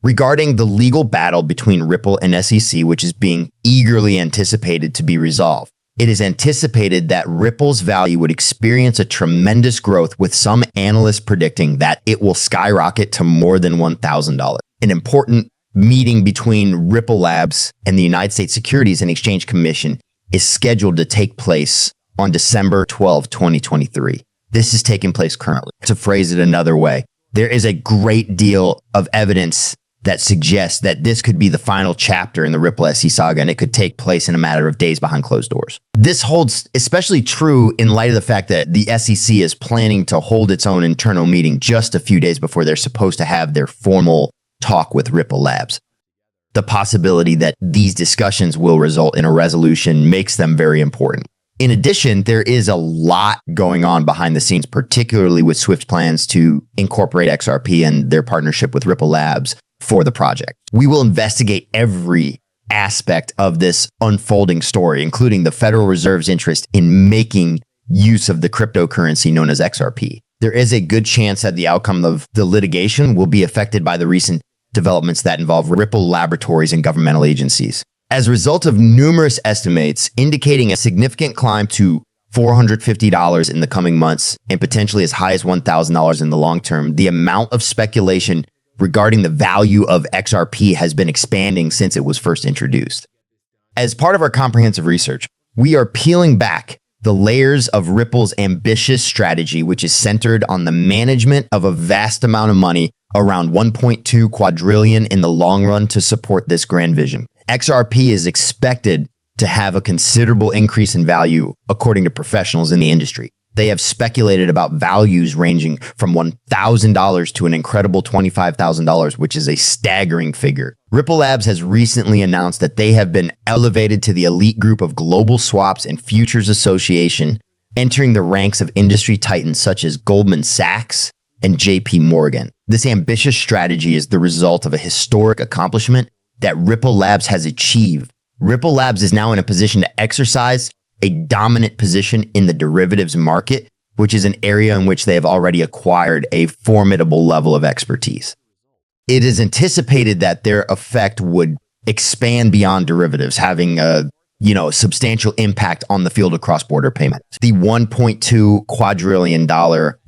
regarding the legal battle between Ripple and SEC, which is being eagerly anticipated to be resolved. It is anticipated that Ripple's value would experience a tremendous growth, with some analysts predicting that it will skyrocket to more than $1,000. An important meeting between Ripple Labs and the United States Securities and Exchange Commission is scheduled to take place on December 12, 2023. This is taking place currently. To phrase it another way, there is a great deal of evidence that suggests that this could be the final chapter in the Ripple SE saga, and it could take place in a matter of days behind closed doors. This holds especially true in light of the fact that the SEC is planning to hold its own internal meeting just a few days before they're supposed to have their formal talk with Ripple Labs. The possibility that these discussions will result in a resolution makes them very important. In addition, there is a lot going on behind the scenes, particularly with Swift's plans to incorporate XRP and their partnership with Ripple Labs for the project. We will investigate every aspect of this unfolding story, including the Federal Reserve's interest in making use of the cryptocurrency known as XRP. There is a good chance that the outcome of the litigation will be affected by the recent developments that involve Ripple laboratories and governmental agencies. As a result of numerous estimates indicating a significant climb to $450 in the coming months and potentially as high as $1,000 in the long term, the amount of speculation regarding the value of XRP has been expanding since it was first introduced. As part of our comprehensive research, we are peeling back the layers of Ripple's ambitious strategy, which is centered on the management of a vast amount of money, around 1.2 quadrillion in the long run, to support this grand vision. XRP is expected to have a considerable increase in value, according to professionals in the industry. They have speculated about values ranging from $1,000 to an incredible $25,000, which is a staggering figure. Ripple Labs has recently announced that they have been elevated to the elite group of Global Swaps and Futures Association, entering the ranks of industry titans such as Goldman Sachs and JP Morgan. This ambitious strategy is the result of a historic accomplishment that Ripple Labs has achieved. Ripple Labs is now in a position to exercise a dominant position in the derivatives market, which is an area in which they have already acquired a formidable level of expertise. It is anticipated that their effect would expand beyond derivatives, having a substantial impact on the field of cross-border payments. The $1.2 quadrillion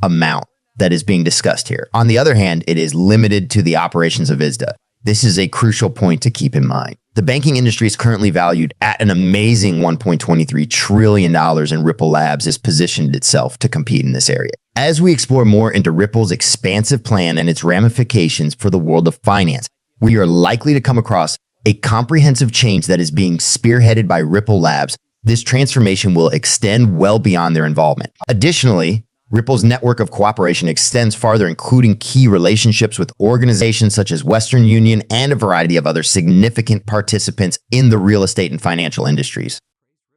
amount that is being discussed here. On the other hand, it is limited to the operations of ISDA. This is a crucial point to keep in mind. The banking industry is currently valued at an amazing $1.23 trillion, and Ripple Labs has positioned itself to compete in this area. As we explore more into Ripple's expansive plan and its ramifications for the world of finance, we are likely to come across a comprehensive change that is being spearheaded by Ripple Labs. This transformation will extend well beyond their involvement. Additionally, Ripple's network of cooperation extends farther, including key relationships with organizations such as Western Union and a variety of other significant participants in the real estate and financial industries.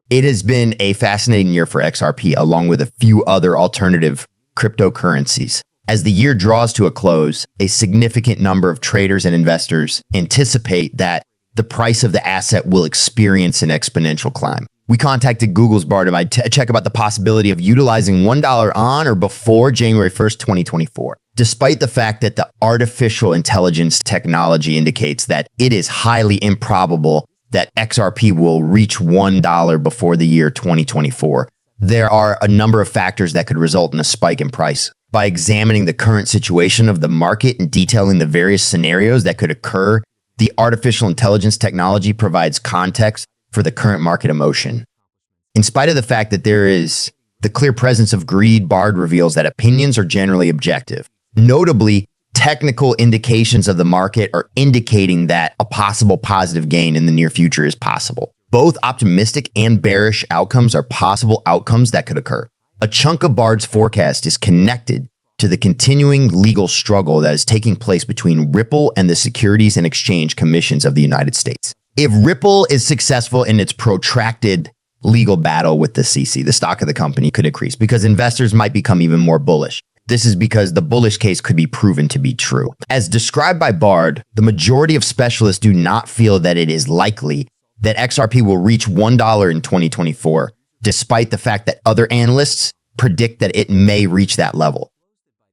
It has been a fascinating year for XRP, along with a few other alternative cryptocurrencies. As the year draws to a close, a significant number of traders and investors anticipate that the price of the asset will experience an exponential climb. We contacted Google's Barnum to check about the possibility of utilizing $1 on or before January 1st, 2024. Despite the fact that the artificial intelligence technology indicates that it is highly improbable that XRP will reach $1 before the year 2024, there are a number of factors that could result in a spike in price. By examining the current situation of the market and detailing the various scenarios that could occur, the artificial intelligence technology provides context for the current market emotion. In spite of the fact that there is the clear presence of greed, Bard reveals that opinions are generally objective. Notably, technical indications of the market are indicating that a possible positive gain in the near future is possible. Both optimistic and bearish outcomes are possible outcomes that could occur. A chunk of Bard's forecast is connected to the continuing legal struggle that is taking place between Ripple and the Securities and Exchange Commissions of the United States. If Ripple is successful in its protracted legal battle with the CC, the stock of the company could increase because investors might become even more bullish. This is because the bullish case could be proven to be true. As described by Bard, the majority of specialists do not feel that it is likely that XRP will reach $1 in 2024, despite the fact that other analysts predict that it may reach that level.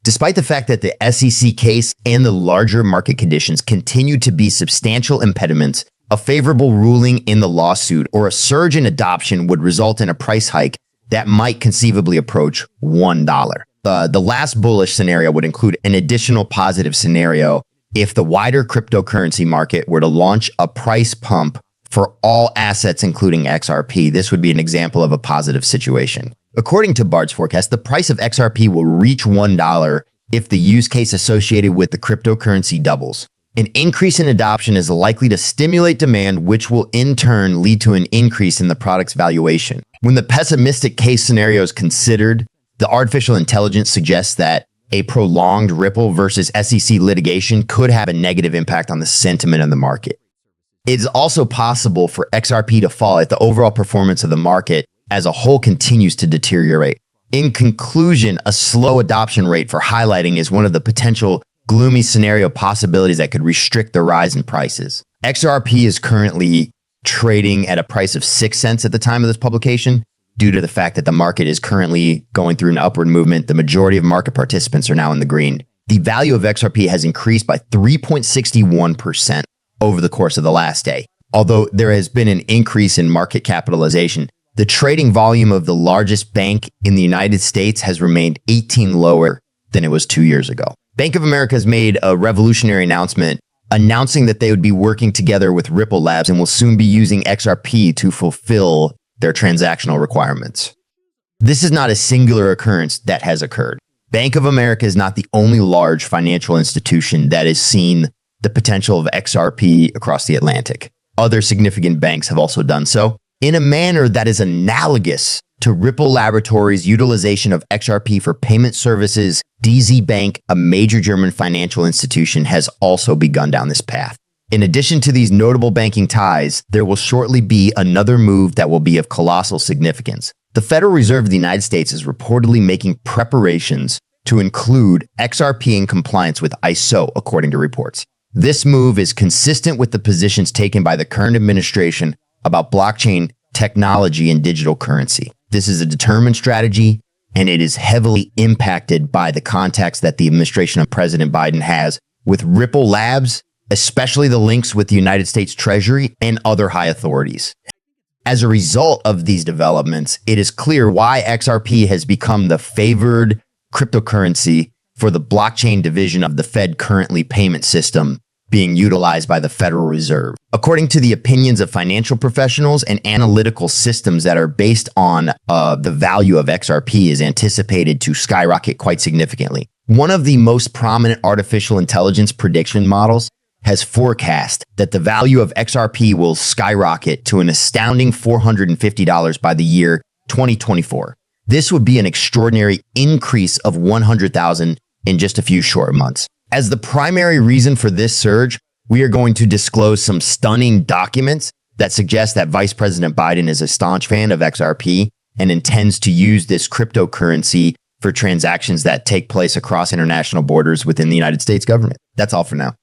Despite the fact that the SEC case and the larger market conditions continue to be substantial impediments, a favorable ruling in the lawsuit or a surge in adoption would result in a price hike that might conceivably approach $1. The last bullish scenario would include an additional positive scenario if the wider cryptocurrency market were to launch a price pump for all assets, including XRP. This would be an example of a positive situation. According to Bart's forecast, the price of XRP will reach $1 if the use case associated with the cryptocurrency doubles. An increase in adoption is likely to stimulate demand, which will in turn lead to an increase in the product's valuation. When the pessimistic case scenario is considered, the artificial intelligence suggests that a prolonged Ripple versus SEC litigation could have a negative impact on the sentiment of the market. It is also possible for XRP to fall if the overall performance of the market as a whole continues to deteriorate. In conclusion, a slow adoption rate for highlighting is one of the potential gloomy scenario possibilities that could restrict the rise in prices. XRP is currently trading at a price of 6 cents at the time of this publication. Due to the fact that the market is currently going through an upward movement, the majority of market participants are now in the green. The value of XRP has increased by 3.61% over the course of the last day. Although there has been an increase in market capitalization, the trading volume of the largest bank in the United States has remained 18 lower than it was 2 years ago. Bank of America has made a revolutionary announcement announcing that they would be working together with Ripple Labs and will soon be using XRP to fulfill their transactional requirements. This is not a singular occurrence that has occurred. Bank of America is not the only large financial institution that has seen the potential of XRP across the Atlantic. Other significant banks have also done so in a manner that is analogous to Ripple Laboratories' utilization of XRP for payment services. DZ Bank, a major German financial institution, has also begun down this path. In addition to these notable banking ties, there will shortly be another move that will be of colossal significance. The Federal Reserve of the United States is reportedly making preparations to include XRP in compliance with ISO, according to reports. This move is consistent with the positions taken by the current administration about blockchain technology and digital currency. This is a determined strategy, and it is heavily impacted by the contacts that the administration of President Biden has with Ripple Labs, especially the links with the United States Treasury and other high authorities. As a result of these developments, it is clear why XRP has become the favored cryptocurrency for the blockchain division of the Fed currently payment system being utilized by the Federal Reserve. According to the opinions of financial professionals and analytical systems that are based on the value of XRP is anticipated to skyrocket quite significantly. One of the most prominent artificial intelligence prediction models has forecast that the value of XRP will skyrocket to an astounding $450 by the year 2024. This would be an extraordinary increase of 100,000 in just a few short months. As the primary reason for this surge, we are going to disclose some stunning documents that suggest that Vice President Biden is a staunch fan of XRP and intends to use this cryptocurrency for transactions that take place across international borders within the United States government. That's all for now.